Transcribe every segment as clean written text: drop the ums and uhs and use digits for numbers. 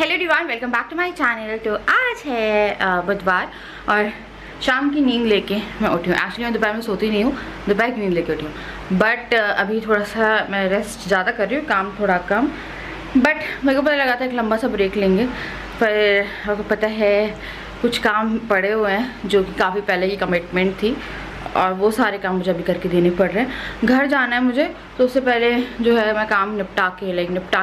Hello everyone, welcome back to my channel. तो आज है बुधवार और शाम की नींद लेके मैं उठी हूँ। एक्चुअली मैं दोपहर में सोती नहीं हूँ, दोपहर की नींद लेके उठी हूँ। बट अभी थोड़ा सा मैं रेस्ट ज़्यादा कर रही हूँ, काम थोड़ा कम। बट मेरे को पता लगा था एक लंबा सा ब्रेक लेंगे, पर आपको पता है कुछ काम पड़े हुए हैं जो कि काफ़ी पहले की कमिटमेंट थी और वो सारे काम मुझे अभी करके देने पड़ रहे हैं। घर जाना है मुझे, तो उससे पहले जो है मैं काम निपटा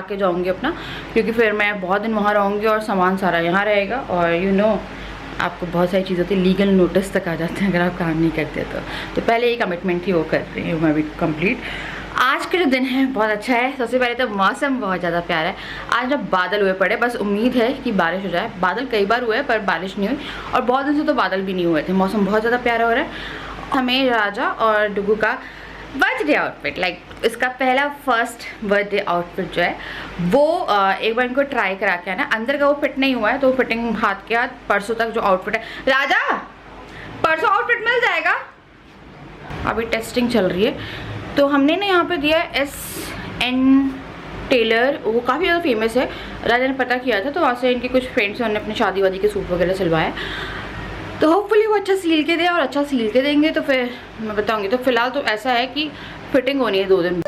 के जाऊंगी अपना, क्योंकि फिर मैं बहुत दिन वहाँ रहूँगी और सामान सारा यहाँ रहेगा। और आपको बहुत सारी चीज़ें होती है, लीगल नोटिस तक आ जाते हैं अगर आप काम नहीं करते तो पहले ये कमिटमेंट थी वो कर रही हूँ मैं अभी कंप्लीट। आज का जो दिन है बहुत अच्छा है। सबसे पहले तो मौसम बहुत ज़्यादा प्यारा है। आज जब बादल हुए पड़े, बस उम्मीद है कि बारिश हो जाए। बादल कई बार हुए पर बारिश नहीं हुई, और बहुत दिन से तो बादल भी नहीं हुए थे। मौसम बहुत ज़्यादा प्यारा हो रहा है। हमें राजा और डुगू का बर्थडे आउटफिट, लाइक इसका पहला फर्स्ट बर्थडे आउटफिट जो है वो एक बार इनको ट्राई करा के आना। अंदर का वो फिट नहीं हुआ है, तो फिटिंग हाथ के हाथ परसों तक जो आउटफिट है, राजा परसों आउटफिट मिल जाएगा। अभी टेस्टिंग चल रही है। तो हमने ना यहाँ पे दिया SN टेलर, वो काफ़ी ज़्यादा फेमस है। राजा ने पता किया था तो वहाँ से इनके कुछ फ्रेंड्स ने अपने शादी वादी के सूट वगैरह सिलवाए, तो होपफुली वो अच्छा सील के दे, और अच्छा सील के देंगे तो फिर मैं बताऊंगी। तो फिलहाल तो ऐसा है कि फिटिंग होनी है 2 दिन।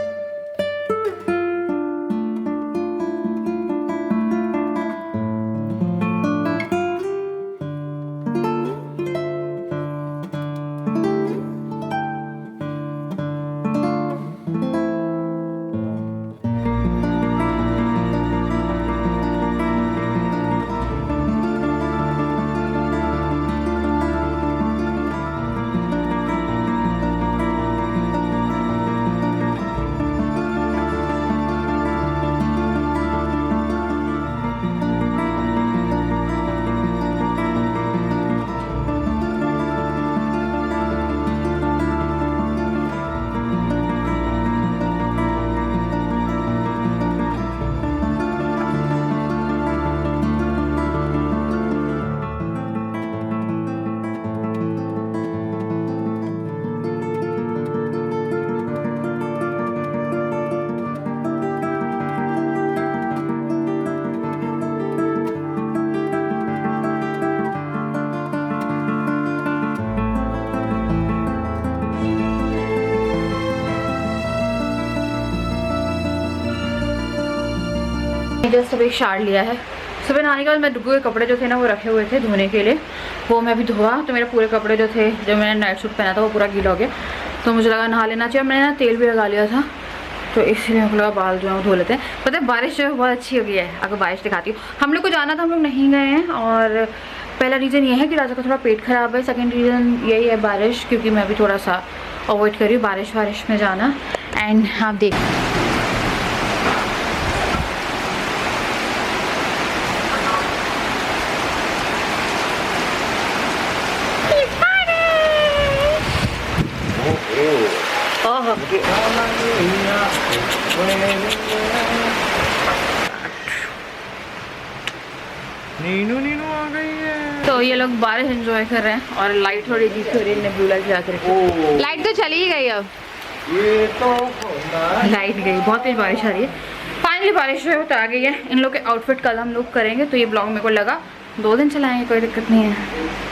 जस्ट अभी शार लिया है। सुबह नहाने के बाद मैं डुगू के कपड़े जो थे ना वो रखे हुए थे धोने के लिए, वो मैं अभी धोआ। तो मेरे पूरे कपड़े जो थे, जो मैंने नाइट सूट पहना था वो पूरा गीला हो गया, तो मुझे लगा नहा लेना चाहिए। मैंने ना तेल भी लगा लिया था, तो इसलिए मुझे लगा बाल जो है वो धो लेते हैं। पता है बारिश जो है बहुत अच्छी हो गई है। अगर बारिश दिखाती हूँ, हम लोग को जाना था, हम लोग नहीं गए हैं। और पहला रीज़न ये है कि राजा का थोड़ा पेट खराब है। सेकेंड रीज़न यही है बारिश, क्योंकि मैं अभी थोड़ा सा अवॉइड कर रही हूँ बारिश में जाना। एंड आप देख नीनू आ गई है। तो ये लोग बारिश एंजॉय कर रहे हैं और लाइट थोड़ी दी हो रही है, नेबुला चला कर। लाइट तो चली ही गई, अब ये तो लाइट गई, बहुत तेज बारिश आ रही है। फाइनली बारिश जो है वो तो आ गई है। इन लोग के आउटफिट कल हम लोग करेंगे, तो ये ब्लॉग मेरे को लगा 2 दिन चलाएंगे, कोई दिक्कत नहीं है।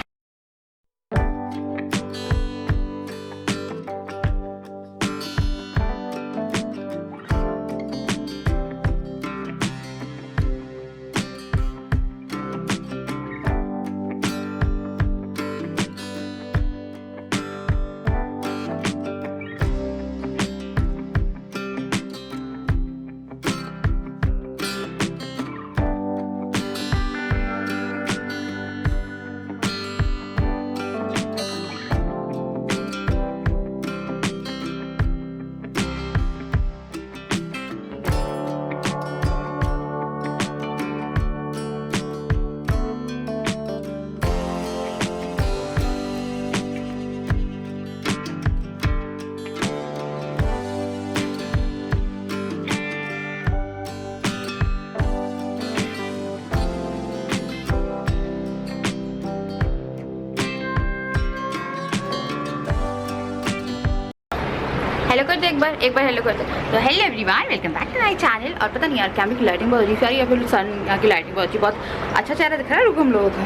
हेलो कर दो एक बार हेलो कर दो। तो hello everyone, welcome back to my channel. और पता नहीं यार कैमरे की लाइटिंग बहुत अच्छी आ रही है, फिर सन यहाँ की लाइटिंग बहुत अच्छी, बहुत अच्छा चेहरा दिख रहा है रुको हम लोगों का,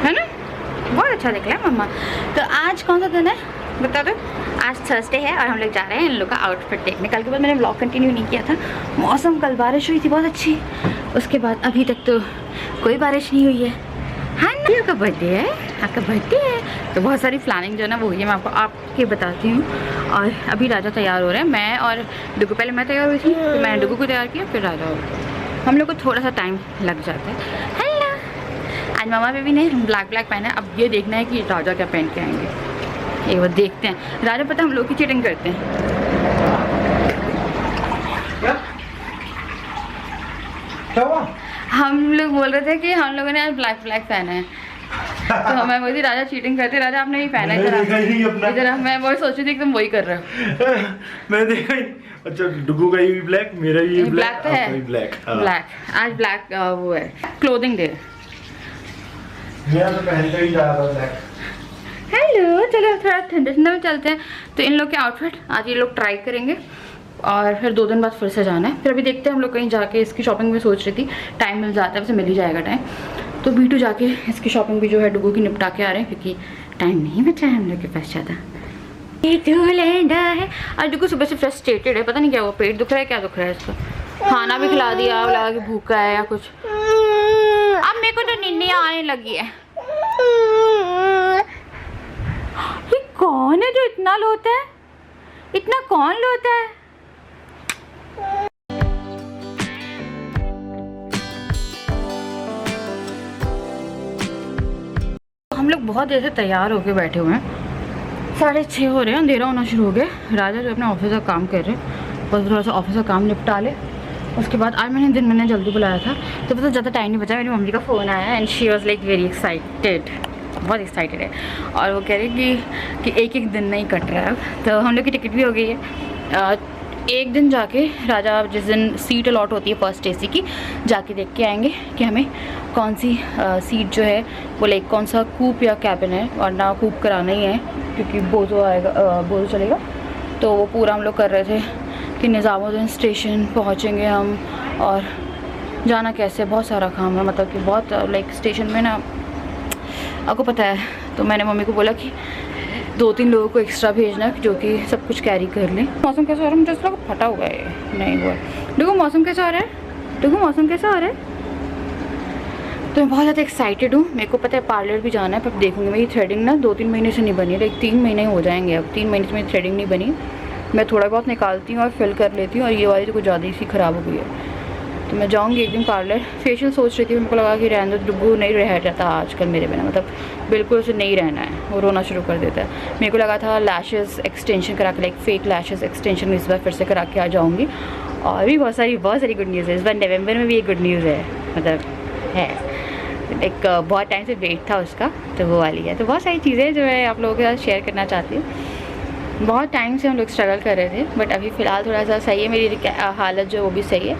है ना? बहुत अच्छा दिख रहा है मम्मा। तो आज कौन सा दिन है बता दो? आज थर्सडे है और हम लोग जा रहे हैं इन लोग का आउटफिट देखने। कल के बाद मैंने व्लॉग कंटिन्यू नहीं किया था, मौसम कल बारिश हुई थी बहुत अच्छी, उसके बाद अभी तक तो कोई बारिश नहीं हुई है। हाँ ना, आपका बर्थडे है, आपका बर्थडे है, तो बहुत सारी प्लानिंग जो है ना वो हुई है, मैं आपके बताती हूँ। और अभी राजा तैयार हो रहे हैं, मैं और डुगू, पहले मैं तैयार हुई थी फिर मैंने डुगू को तैयार किया फिर राजा हो। हम लोग को थोड़ा सा टाइम लग जाता है। हेलो, आज मामा बेबी ने ब्लैक पहना है। अब ये देखना है कि राजा क्या पहन के आएंगे, एक बार देखते हैं। राजा पता हम लोग की चीटिंग करते हैं। क्या हुआ? हम लोग बोल रहे थे कि हम लोगों ने आज ब्लैक पहना है, तो मैं बोली राजा चीटिंग करते। राजा आपने भी पहना है इधर, मैं वही सोच रही थी कि तुम वही कर रहे हो। मैं देखा ही। अच्छा, डुगू का भी ब्लैक, मेरा भी ब्लैक तो है, ब्लैक आज ब्लैक वो है क्लोथिंग डे। मैं तो पहन कर ही जा रहा था ब्लैक। हेलो, चलो थोड़ा ठंडा में चलते हैं। तो इन लोग के आउटफिट आज ये लोग ट्राई करेंगे और फिर 2 दिन बाद फिर से जाना है। फिर अभी देखते हैं हम लोग कहीं जाके इसकी शॉपिंग में सोच रही थी, टाइम मिल जाता है, वैसे मिल ही जाएगा टाइम। तो B2 जाके इसकी शॉपिंग भी जो है डुगू की निपटा के आ रहे हैं, क्योंकि टाइम नहीं बचा है हम लोग के पास ज़्यादा। है और डुगू सुबह से फ्रस्ट्रेटेड है, पता नहीं क्या हुआ, पेट दुख रहा है, क्या दुख रहा है इसका। खाना भी खिला दिया, लगा कि भूखा है या कुछ। अब मेरे को तो नींद आने लगी है। ये कौन है जो इतना लोता है? इतना कौन लोता है? हम लोग बहुत देर से तैयार होके बैठे हुए हैं, 6:30 हो रहे हैं, अंधेरा होना शुरू हो गया। राजा जो अपने ऑफिस का काम कर रहे हैं, बस थोड़ा सा ऑफिस का काम निपटा ले, उसके बाद आज मैंने जल्दी बुलाया था तो पता ज़्यादा टाइम नहीं बचा। मेरी मम्मी का फ़ोन आया and she was like very excited, बहुत एक्साइटेड है, और वो कह रही कि एक दिन नहीं कट रहा है अब। तो हम लोग की टिकट भी हो गई है। एक दिन जाके राजा, जिस दिन सीट अलॉट होती है फर्स्ट AC की, जाके देख के आएंगे कि हमें कौन सी सीट जो है वो लाइक कौन सा कूप या कैबिन है, वरना कूप कराना ही है क्योंकि बोझो आएगा, बोझो चलेगा। तो वो पूरा हम लोग कर रहे थे कि निज़ामुद्दीन स्टेशन पहुँचेंगे हम, और जाना कैसे, बहुत सारा काम है, मतलब कि बहुत लाइक स्टेशन में ना आपको पता है। तो मैंने मम्मी को बोला कि 2-3 लोगों को एक्स्ट्रा भेजना जो कि सब कुछ कैरी कर लें। मौसम कैसा हो रहा है? मुझे ऐसा लगा फटा हुआ है, नहीं हुआ है। देखो मौसम कैसा हो रहा है, देखो मौसम कैसा हो रहा है। तो मैं बहुत ज़्यादा एक्साइटेड हूँ। मेरे को पता है पार्लर भी जाना है, पर देखूँगी। मेरी थ्रेडिंग ना 2-3 महीने से नहीं बनी, लाइक 3 महीने हो जाएंगे अब, 3 महीने से मेरी थ्रेडिंग नहीं बनी। मैं थोड़ा बहुत निकालती हूँ और फिल कर लेती हूँ, और ये वाली तो कुछ ज़्यादा ही सी ख़राब हो गई है। तो मैं जाऊँगी एक दिन पार्लर। फेशियल सोच रही थी, मेरे को लगा कि रहने दो, डुगू नहीं रह जाता आजकल मेरे बिना, मतलब बिल्कुल उसे नहीं रहना है, वो रोना शुरू कर देता है। मेरे को लगा था लैशेज़ एक्सटेंशन करा के, लाइक फेक लैशेज़ एक्सटेंशन इस बार फिर से करा के आ जाऊँगी। और भी बहुत सारी गुड न्यूज़ है इस बार। नवंबर में भी एक गुड न्यूज़ है, मतलब है एक बहुत टाइम से वेट था उसका, तो वो वाली है। तो बहुत सारी चीज़ें जो है आप लोगों के साथ शेयर करना चाहती हूँ। बहुत टाइम से हम लोग स्ट्रगल कर रहे थे, बट अभी फ़िलहाल थोड़ा सा सही है, मेरी हालत जो वो भी सही है,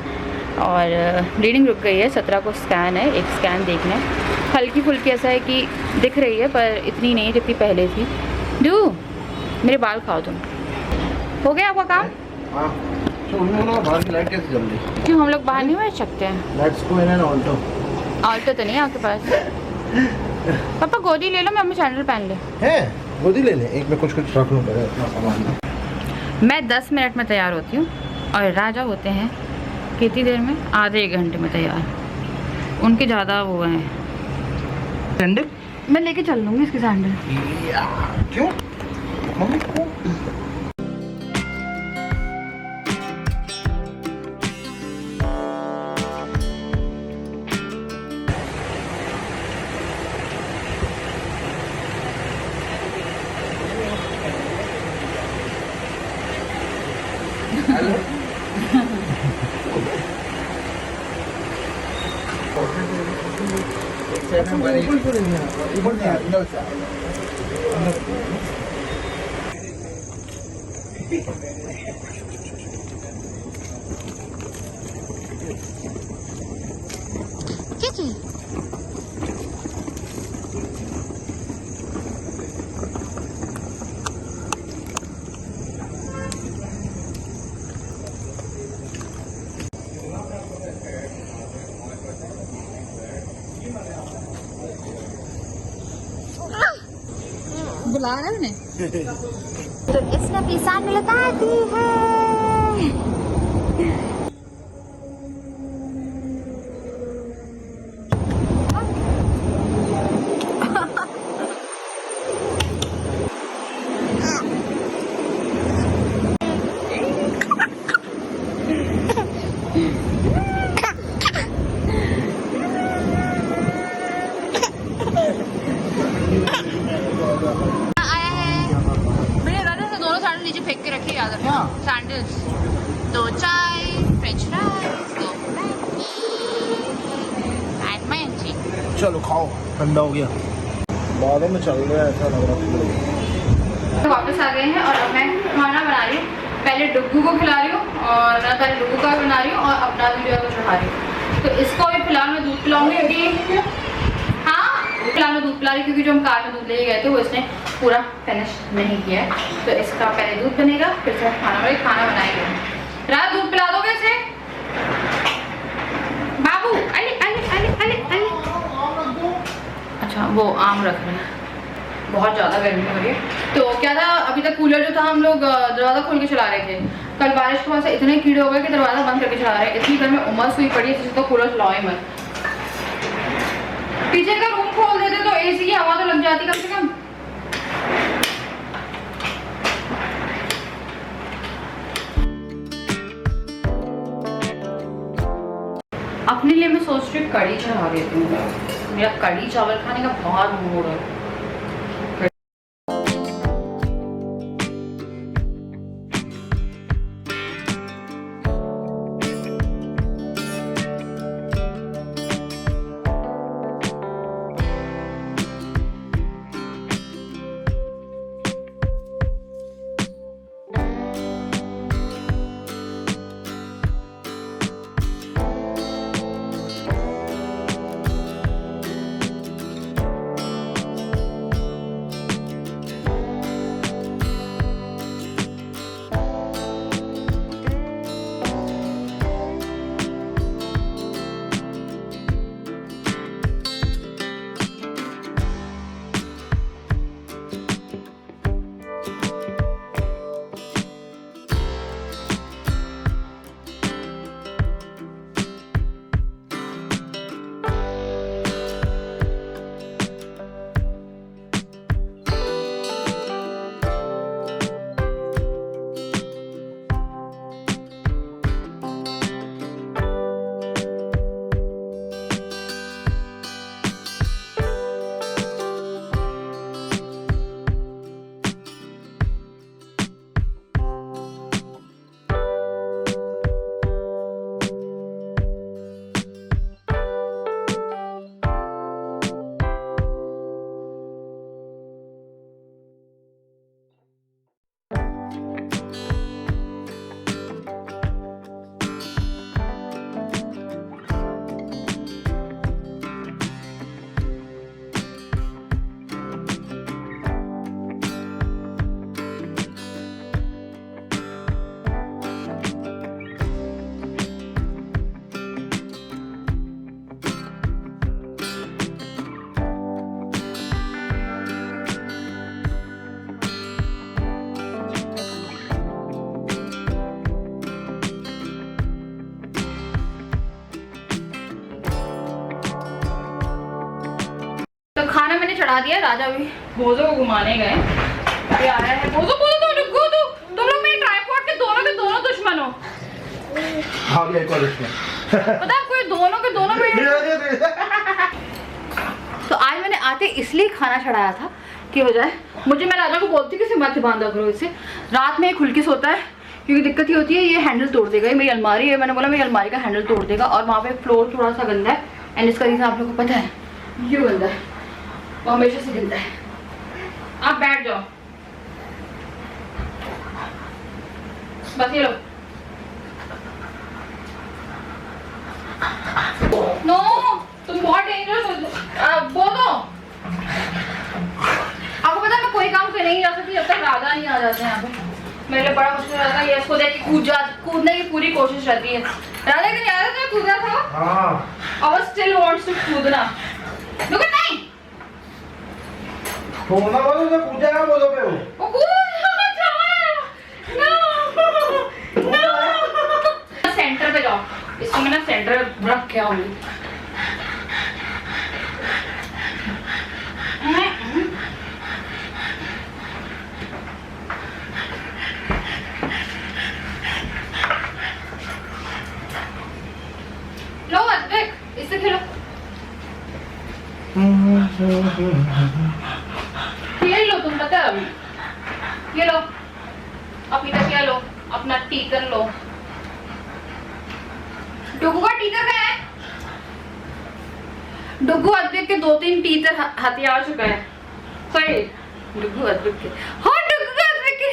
और ब्लीडिंग रुक गई है। 17 को स्कैन है, एक स्कैन देखना है। हल्की फुल्की ऐसा है कि दिख रही है, पर इतनी नहीं जितनी पहले थी। डू मेरे बाल खाओ तुम। हो गया आपका काम? हाँ, तो बाहर की लाइट कैसे जल रही? क्यों हम लोग बाहर नहीं बैठ सकते हैं? Let's go in an Alto. Alto तो नहीं है आपके पास? पापा गोदी ले लो, मैं अपनी सैंडल पहन ले। है गोदी ले ले, एक में कुछ रख लूँ मेरा अपना सामान। मैं 10 मिनट में तैयार होती हूँ और राजा होते हैं कितनी देर में? आधे 1 घंटे में तैयार। उनके ज़्यादा वो हैं। सैंडल मैं लेके चल लूँगी इसकी सैंडल। क्यों मम्मी को? क्या चीज़? बुला रहा है तो इसने पिसान लगा दी है। नीचे फेंक के रखिए याद रखिए। सैंडल्स, 2 चाय, French fries, 2 Maggi and Maggi. चलो खाओ, ठंडा हो गया। बालों में चल रहा है ऐसा लग रहा है। तो वापस आ गए हैं और अब मैं खाना बना रही हूँ। पहले डुग्गू को खिला रही हूँ और मैं पहले डुग्गू का बना रही हूँ और अपना वीडियो को चढ़ा रही हूँ। तो इसको भी फिलहाल मैं दूध पिलाऊंगी क्योंकि फिलहाल मैं दूध पिला रही क्योंकि जो हम कार में दूध ले गए थे वो इसने पूरा फिनिश नहीं किया है। तो इसका पहले दूध बनेगा फिर से खाना बनाएंगे। रात दूध पिला दोगे इसे बाबू? अली अली अली अली अली। अच्छा वो आम रख रहे हैं, बहुत ज़्यादा गर्मी हो रही है। तो क्या था, अभी तक कूलर जो था हम लोग दरवाज़ा खोल के चला रहे थे। कल बारिश की वजह से इतने कीड़े हो गए कि दरवाज़ा बंद करके चला रहे हैं। इतनी घर में उमस हुई पड़ी है जिससे तो कूलर चलाओ ही मत। पीछे का रूम खोल देते तो एसी की हवा तो लग जाती कम से कम। अपने लिए मैं सोच रही कढ़ी चढ़ा देती हूँ। मेरा कढ़ी चावल खाने का बहुत मूड है। खाना मैंने चढ़ा दिया। राजा भी बोझो को घुमाने गए। अभी आया है बोझो। बोझो तो तुम लोग मेरे ट्राइपॉड के दोनों दुश्मन हो। हाँ भी एक और दुश्मन। पता है कोई दोनों के दोनों मेरे। तो आज मैंने आते इसलिए खाना चढ़ाया था कि हो जाए। मैं राजा को बोलती कि मत बांधा करो इसे, रात में खुल के सोता है क्योंकि दिक्कत ही होती है ये हैंडल तोड़ देगा। ये मेरी अलमारी है, मैंने बोला मेरी अलमारी का हैंडल तोड़ देगा। और वहाँ पे फ्लोर थोड़ा सा गंदा है एंड इसका रीज़न आप लोगों को पता है, क्यों गंदा है, वो हमेशा से गंदा है। आप बैठ जाओ बस। ये लो। नो तुम बहुत डेंजरस हो। बोलो आपको पता है मैं कोई काम करने नहीं जा सकती जब तक राधा नहीं आ जाते हैं यहाँ पे। मेरे लिए बड़ा मुश्किल रहता है। ये इसको देख के कूदने की पूरी कोशिश रहती है। राधा के याद है कूदा था और स्टिल वांट्स टू कूदना। रुको नहीं छोड़ना बोलो तो कूद जाएगा बोलो पे वो सेंटर पे जाओ, इसको मैं ना सेंटर पे रख के आऊंगी। लो अद्वैत, इससे खेलो, खेल लो तुम, पता है अभी। ये लो अपनी तकिया लो, अपना टीकर लो। डुगू का टीकर कहाँ है? डुगू अद्वैत के 2-3 टीचर हथियार चुका है। सॉरी डुगू अद्वैत के, हाँ डुगू के अद्वैत के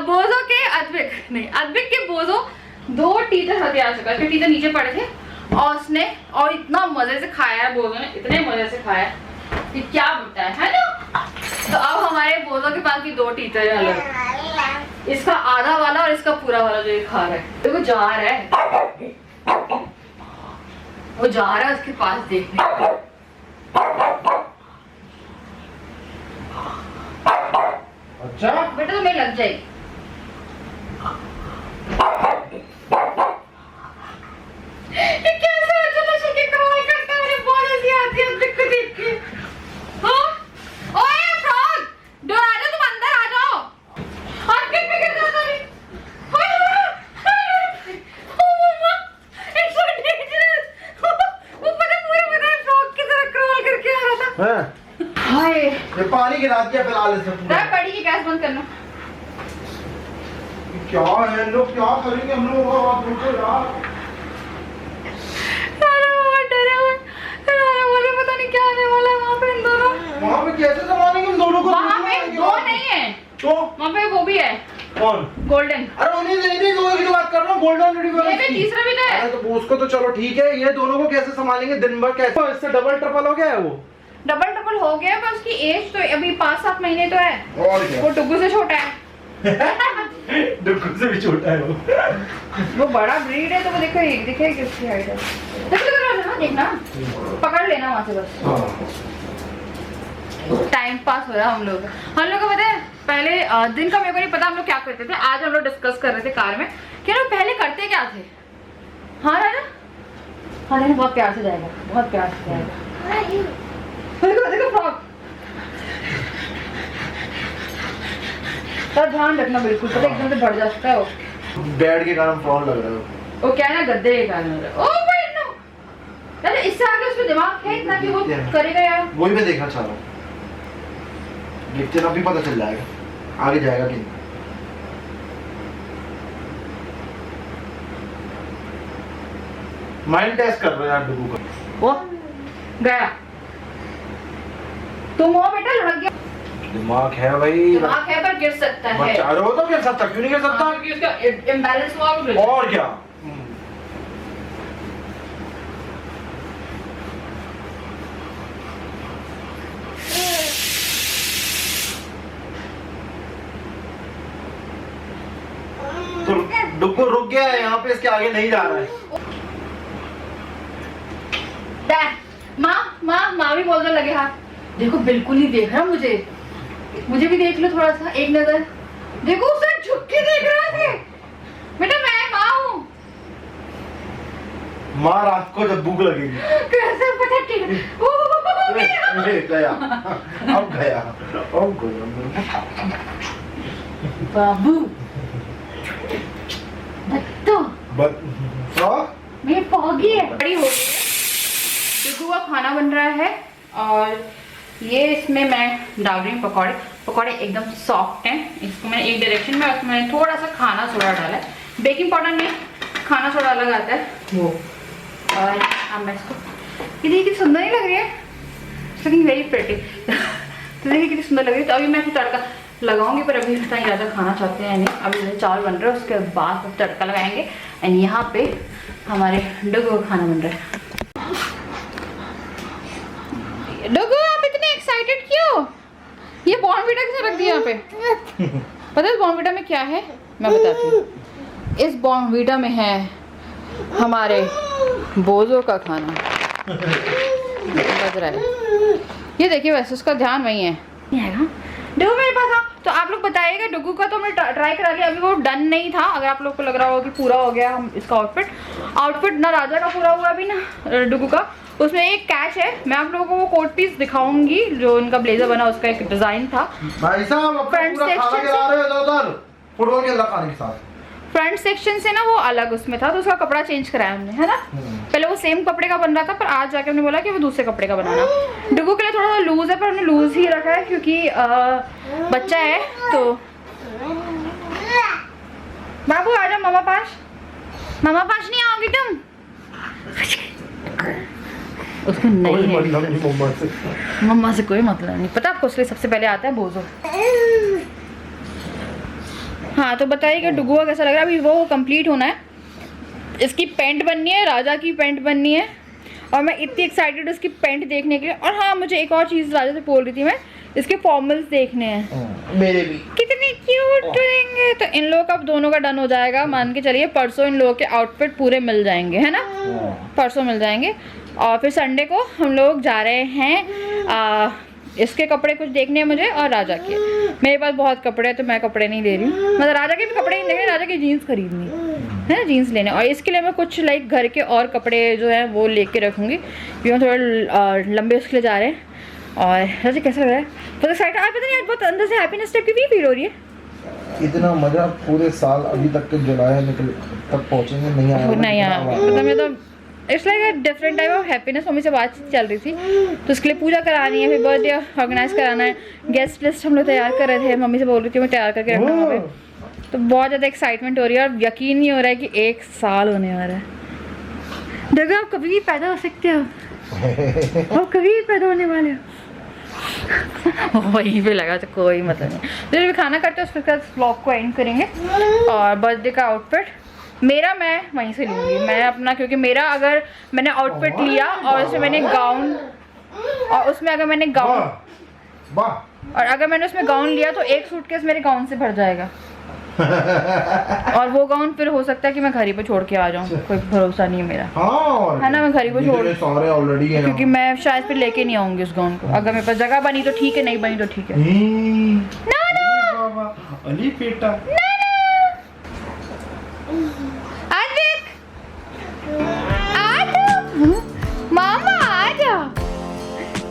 बोझो के अद्वैत नहीं, अद्वैत के बोझो 2 टीचर हथियार चुका है। टीचर नीचे पड़े थे और उसने और इतना मजे से खाया है, बोझो ने इतने मजे से खाया कि क्या बताया है ना। तो अब हमारे बोझो के पास भी 2 टीचर है अलग, इसका आधा वाला और इसका पूरा वाला जो ये खा रहा है। देखो जा रहा है, वो जा रहा है उसके पास देखने। अच्छा बेटा तुम्हें लग जाएगी। ये कैसे अचानक से कमाल करता है, मुझे बहुत हंसी आती है अद्वैत को देख के। हाँ ओए फ्रॉग, डोराडो तुम अंदर आ जाओ। अद्वैत पे गिर जाता है। ओ मम्मा, इट्स सो डेंजरस। वो पता पूरा फ्रॉग की तरह क्रॉल करके आ रहा था। हैं हाय, ये पानी गिरा दिया फिलहाल इससे पूरा। कड़ी की गैस बंद करना। क्या है लोग क्या करेंगे हम लोग, आप रुको यार। पता नहीं क्या आने वाला है वहाँ पे इन दोनों। वहाँ पे कैसे संभालेंगे हम दोनों को? वहाँ पे 2 नहीं है तो वहाँ पे वो भी है। कौन? गोल्डन। अरे उन्हीं दोनों की तो बात कर रहा हूँ, गोल्डन रिट्रीवर। ये भी तीसरा भी तो है। अरे तो उसको तो चलो ठीक है, ये दोनों को कैसे संभालेंगे दिन भर? कैसे इससे डबल ट्रिपल हो गया है? वो डबल ट्रिपल हो गया, पर उसकी एज तो अभी 5-7 महीने तो है। और क्या? वो डुगू से छोटा है। डुगू से भी छोटा है वो बड़ा ब्रीड है, तो वो देखो एक दिखे किसकी हाइट है। देखना पकड़ लेना वहाँ से बस। टाइम पास हो रहा हम लोग को पता है। पहले दिन का मेरे को नहीं पता हम लोग क्या करते थे। आज हम लोग डिस्कस कर रहे थे कार में कि हम लोग पहले करते क्या थे। हाँ राजा, हाँ राजा बहुत प्यार से जाएगा, बहुत प्यार से जाएगा। देखो देखो फ्रॉक का ध्यान रखना बिल्कुल, पता एकदम से बढ़ जाता है वो। बेड के कारण फ्रॉड लग रहा है वो क्या है ना, गद्दे के कारण। ओ भाई नो, अरे इससे आगे उसमें दिमाग है इतना कि वो करेगा यार। वही मैं देखना चाह रहा हूँ, देखते ना भी पता चल जाएगा आगे जाएगा कि नहीं। माइंड टेस्ट कर रहे हैं यार डुगू का। वो गया, तुम हो बेटा, लड़क गया। दिमाग है भाई, दिमाग है पर गिर सकता है। अरे वो तो गिर सकता, क्यों नहीं गिर सकता? क्योंकि उसका इम्बैलेंस हुआ और क्या। तो डुगू रुक गया है यहाँ पे, इसके आगे नहीं जा रहा है। माँ भी बोलने लगे हाथ। देखो बिल्कुल नहीं देख रहा मुझे भी देख लो थोड़ा सा, एक नजर देखो। उसे झुक के देख रहा है बेटा, मैं माँ हूँ। माँ रात को जब भूख लगेगी कैसे पता गया, अब गया, अब गया बाबू। मेरी पॉगी है, बड़ी हो गई है। डुगू का खाना बन रहा है और ये इसमें मैं डाल रही हूँ पकौड़े। पकौड़े एकदम सॉफ्ट हैं। इसको मैंने एक डायरेक्शन में, उसमें थोड़ा सा खाना सोडा डाला है। बेकिंग पाउडर में खाना सोडा अलग आता है वो। और अब मैं इसको, ये देखिए कितनी सुंदर नहीं लग रही है, लुकिंग वेरी प्रिटी। तो देखिए कितनी सुंदर लग रही है। तो अभी मैं तड़का लगाऊंगी, पर अभी इतना ज़्यादा खाना चाहते हैं नहीं। अभी चावल बन रहा है, उसके बाद तड़का लगाएंगे। एंड यहाँ पे हमारे डुगू का खाना बन रहा है। डुगू आप इतने एक्साइटेड क्यों? ये बॉर्नविटा किसने रख दिया यहाँ पे? पता है बॉर्नविटा में क्या है, मैं बताती हूँ। इस बॉर्नविटा में है हमारे बोझों का खाना। बज रहा है। ये देखिए वैसे उसका ध्यान वही है। नहीं आएगा डुगू मेरे पास आओ। तो आप लोग बताइएगा डुगू का तो हमने ट्राई करा लिया, अभी वो डन नहीं था। अगर आप लोग को लग रहा हो कि पूरा हो गया हम इसका आउटफिट ना राजा का पूरा हुआ अभी ना डुगू का। उसमें एक कैच है, मैं आप लोगों को वो कोट पीस दिखाऊंगी जो इनका ब्लेजर बना, उसका एक डिजाइन था। भाई साहब अपना फ्रंट पूरा खाना सेक्शन खिला रहे हो इधर फुटबॉल खेल रहा खाने के साथ। फ्रंट सेक्शन से ना वो अलग उसमें था, तो उसका कपड़ा चेंज कराया हमने, है ना। पहले वो सेम कपड़े का बन रहा था, पर आज जाके हमने बोला कि वो दूसरे कपड़े का बनाना। डुगू के लिए थोड़ा सा लूज है, पर हमने लूज ही रखा है क्योंकि बच्चा है। तो बाबू आ जाओ मामा पास। मामा पास नहीं आओगी तुम? उसको नहीं है, मम्मा से कोई मतलब नहीं। पता आपको उसके लिए सबसे पहले आता है बोझो। हाँ तो बताइएगा डुगुआ कैसा लग रहा है। अभी वो कंप्लीट होना है, इसकी पैंट बननी है, राजा की पैंट बननी है, और मैं इतनी एक्साइटेड उसकी पैंट देखने के लिए। और हाँ मुझे एक और चीज़ राजा से बोल रही थी मैं, इसके फॉर्मल्स देखने हैं। मेरे भी कितने क्यूट रहेंगे। तो इन लोगों का दोनों का डन हो जाएगा, मान के चलिए परसों इन लोगों के आउटफिट पूरे मिल जाएंगे, है ना। परसों मिल जाएंगे और फिर संडे को हम लोग जा रहे हैं इसके कपड़े कुछ देखने हैं मुझे और राजा के। मेरे पास बहुत कपड़े हैं तो मैं कपड़े नहीं ले रही हूँ, मतलब राजा के भी कपड़े नहीं देखने, राजा की जीन्स खरीदनी है ना, जीन्स लेने। और इसके लिए मैं कुछ लाइक घर के और कपड़े जो है वो लेके रखूँगी क्योंकि हम थोड़ा लंबे उसके लिए जा रहे हैं। और राजा कैसा लग रहा है? बहुत एक्साइटेड। आप पता नहीं आज बहुत अंदर से हैप्पीनेस टाइप की भी फील हो रही है। इतना मजा पूरे साल अभी तक के जुलाई निकल तक पहुंचेंगे नहीं आया। नहीं आया मतलब मैं तो it's like a different type of happiness. Mummy से बात चल रही थी तो उसके लिए पूजा करानी है, फिर बर्थडे ऑर्गेनाइज कराना है, गेस्ट लिस्ट हम लोग तैयार कर रहे थे। मम्मी से बोल रही थी मैं तैयार करके रखना वहाँ पे। तो बहुत ज़्यादा एक्साइटमेंट हो रही है और यकीन नहीं हो रहा है कि 1 साल होने वाला है। देखो आप कभी भी पैदा हो सकते हो, आप कभी भी पैदा होने वाले हो। वहीं पे लगा तो कोई मतलब नहीं। तो जब खाना करते हैं उसके बाद व्लॉग को एंड करेंगे। और बर्थडे का आउटफिट मेरा मैं वहीं से लूँगी मैं अपना, क्योंकि मेरा अगर मैंने आउटफिट लिया और उसमें मैंने गाउन और उसमें अगर मैंने गाउन और अगर मैंने उसमें गाउन लिया तो एक सूटकेस मेरे गाउन से भर जाएगा। और वो गाउन फिर हो सकता है कि मैं घर ही पे छोड़ के आ जाऊँ, कोई भरोसा नहीं है मेरा। हाँ, है ना, मैं घर ही पे छोड़ सारे ऑलरेडी हैं, क्योंकि मैं शायद फिर लेके नहीं आऊंगी उस गाउन को। अगर मेरे पास जगह बनी तो ठीक है, नहीं बनी तो ठीक है। अली बेटा